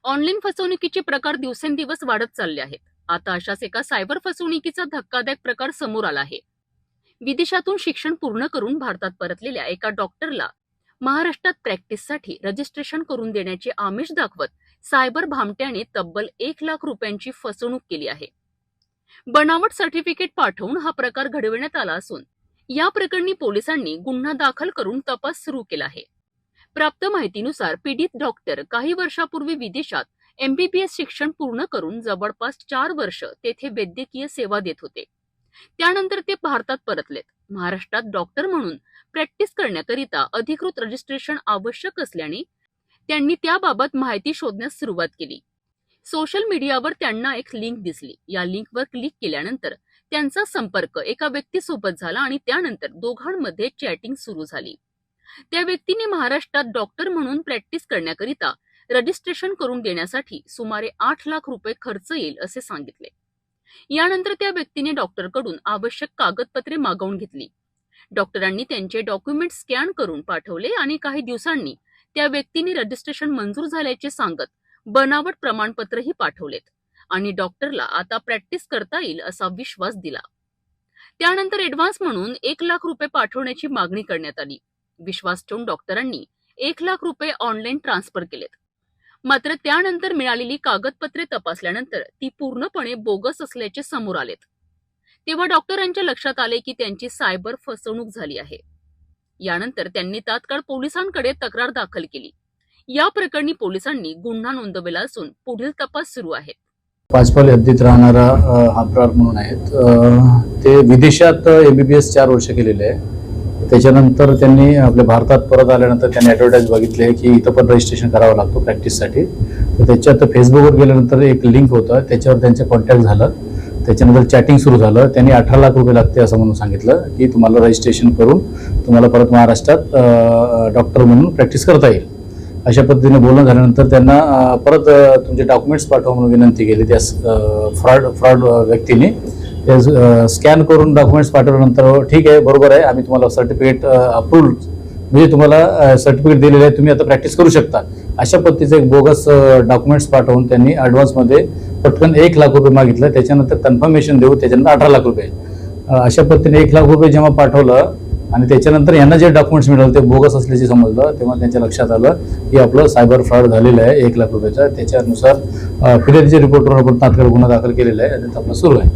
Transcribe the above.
Online फसवणुकीचे प्रकार दिवसेंदिवस वाढत चालले आहेत. आता अशाच एका सायबर फसवणुकीचा धक्कादायक प्रकार समोर आला आहे. विदेशातून शिक्षण पूर्ण करून भारतात परतलेल्या एका डॉक्टरला महाराष्ट्रात प्रॅक्टिससाठी रजिस्ट्रेशन करून देण्याचे आमिष दाखवत सायबर भामट्याने तब्बल 1,00,000 रुपयांची फसवणूक केली आहे. बनावट सर्टिफिकेट पाठवून हा प्रकार घडविण्यात आला असून या प्रकरणी पोलिसांनी गुन्हा दाखल करून तपास सुरू केला आहे. प्राप्त माहितीनुसार पीडित डॉक्टर काही वर्षापूर्वी विदेशात MBBS शिक्षण पूर्ण करून जवळपास 4 वर्ष तेथे वैद्यकीय सेवा देत होते. त्यानंतर ते भारतात परतलेत. महाराष्ट्रात डॉक्टर म्हणून प्रॅक्टिस करण्याकरिता अधिकृत रजिस्ट्रेशन आवश्यक असल्याने त्यांनी त्याबाबत माहिती शोधण्यास सुरुवात केली. सोशल मीडियावर त्यांना एक लिंक दिसली. या लिंकवर क्लिक केल्यानंतर त्यांचा संपर्क एका व्यक्तीसोबत झाला आणि त्यानंतर दोघांमध्ये चॅटिंग सुरू झाली. त्या व्यक्तीने महाराष्ट्रात डॉक्टर म्हणून प्रॅक्टिस करण्याकरिता रजिस्ट्रेशन करून देण्यासाठी सुमारे 8,00,000 रुपये खर्च येईल असे सांगितले. यानंतर त्या व्यक्तीने डॉक्टरकडून आवश्यक कागदपत्रे मागवून घेतली. डॉक्टरांनी त्यांचे डॉक्युमेंट स्कॅन करून पाठवले आणि काही दिवसांनी त्या व्यक्तीने रजिस्ट्रेशन मंजूर झाल्याचे सांगत बनावट प्रमाणपत्रही पाठवलेत आणि डॉक्टरला आता प्रॅक्टिस करता येईल असा विश्वास दिला. त्यानंतर ऍडव्हान्स म्हणून 1,00,000 रुपये पाठवण्याची मागणी करण्यात आली. विश्वास ठेवून डॉक्टरांनी 1,00,000 रुपये ऑनलाईन ट्रान्सफर केलेत. मात्र त्यानंतर मिळालेली कागदपत्रे तपासल्यानंतर ती पूर्णपणे बोगस असल्याचे समोर आलेत. तेव्हा डॉक्टरांच्या लक्षात आले की त्यांची सायबर फसवणूक झाली आहे. यानंतर त्यांनी तात्काळ पोलिसांकडे तक्रार दाखल केली. या प्रकरणी पोलिसांनी गुन्हा नोंदवला असून पुढील तपास सुरू आहे. पाचपाल हद्दीत राहणारा हापरार म्हणून आहेत. ते विदेशात MBBS 4 वर्ष केलेले आहे. त्याच्यानंतर त्यांनी आपल्या भारतात परत आल्यानंतर त्यांनी ॲडव्हर्टाईज बघितले की इथं पण रजिस्ट्रेशन करावं लागतो प्रॅक्टिससाठी. तर त्याच्यात फेसबुकवर गेल्यानंतर एक लिंक होतं, त्याच्यावर त्यांचे कॉन्टॅक्ट झालं. त्याच्यानंतर चॅटिंग सुरू झालं. त्यांनी 18,00,000 रुपये लागते असं म्हणून सांगितलं की तुम्हाला रजिस्ट्रेशन करून तुम्हाला परत महाराष्ट्रात डॉक्टर म्हणून प्रॅक्टिस करता येईल. अशा पद्धतीने बोलणं झाल्यानंतर त्यांना परत तुमचे डॉक्युमेंट्स पाठवा म्हणून विनंती केली. त्या फ्रॉड व्यक्तीने ते स्कॅन करून डॉक्युमेंट्स पाठवल्यानंतर ठीक आहे, बरोबर आहे, आम्ही तुम्हाला सर्टिफिकेट अप्रूव्ड म्हणजे तुम्हाला सर्टिफिकेट दिलेलं आहे, तुम्ही आता प्रॅक्टिस करू शकता, अशा पद्धतीचे एक बोगस डॉक्युमेंट्स पाठवून त्यांनी ॲडव्हान्समध्ये पटकन 1,00,000 रुपये मागितलं. त्याच्यानंतर कन्फर्मेशन देऊ, त्याच्यानंतर 18,00,000 रुपये. अशा पद्धतीने 1,00,000 रुपये जेव्हा पाठवलं आणि त्याच्यानंतर यांना जे डॉक्युमेंट्स मिळाले ते बोगस असल्याचे समजलं, तेव्हा त्यांच्या लक्षात आलं की आपलं सायबर फ्रॉड झालेलं आहे 1,00,000 रुपयाचा. त्याच्यानुसार फिर्यादीच्या रिपोर्टवर आपण तात्काळ गुन्हा दाखल केलेला आहे आणि तपास सुरू आहे.